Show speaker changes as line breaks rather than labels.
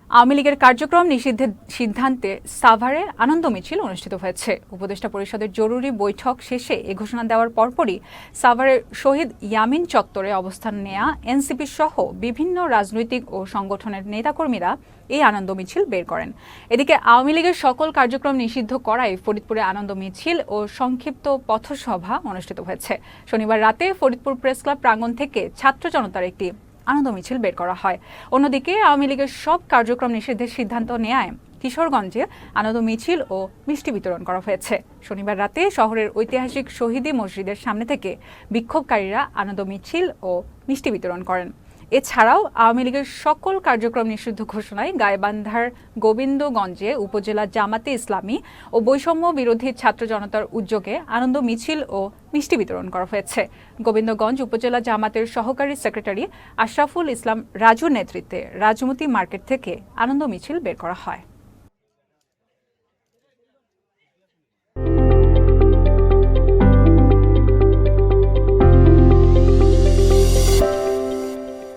আওয়ামী লীগের কার্যক্রম নিষিদ্ধের সিদ্ধান্তে সাভারে আনন্দ মিছিল অনুষ্ঠিত হয়েছে। উপদেষ্টা পরিষদের জরুরি বৈঠক শেষে এ ঘোষণা দেওয়ার পরপরই সাভারের শহীদ ইয়ামিন চত্বরে অবস্থান নেয়া এনসিপি সহ বিভিন্ন রাজনৈতিক ও সংগঠনের নেতাকর্মীরা এই আনন্দ মিছিল বের করেন। এদিকে আওয়ামী লীগের সকল কার্যক্রম নিষিদ্ধ করায় ফরিদপুরে আনন্দ মিছিল ও সংক্ষিপ্ত পথসভা অনুষ্ঠিত হয়েছে। শনিবার রাতে ফরিদপুর প্রেস ক্লাব প্রাঙ্গণ থেকে ছাত্র জনতার একটি আনন্দ মিছিল বের করা হয়। অন্যদিকে আওয়ামী লীগের সব কার্যক্রম নিষিদ্ধের সিদ্ধান্ত নেয় কিশোরগঞ্জে আনন্দ মিছিল ও মিষ্টি বিতরণ করা হয়েছে। শনিবার রাতে শহরের ঐতিহাসিক শহীদী মসজিদের সামনে থেকে বিক্ষোভকারীরা আনন্দ মিছিল ও মিষ্টি বিতরণ করেন। এছাড়াও আওয়ামী লীগের সকল কার্যক্রম নিষিদ্ধ ঘোষণায় গাইবান্ধার গোবিন্দগঞ্জে উপজেলা জামাতে ইসলামী ও বৈষম্য বিরোধী ছাত্র জনতার উদ্যোগে আনন্দ মিছিল ও মিষ্টি বিতরণ করা হয়েছে। গোবিন্দগঞ্জ উপজেলা জামাতের সহকারী সেক্রেটারি আশরাফুল ইসলাম রাজুর নেতৃত্বে রাজমতি মার্কেট থেকে আনন্দ মিছিল বের করা হয়।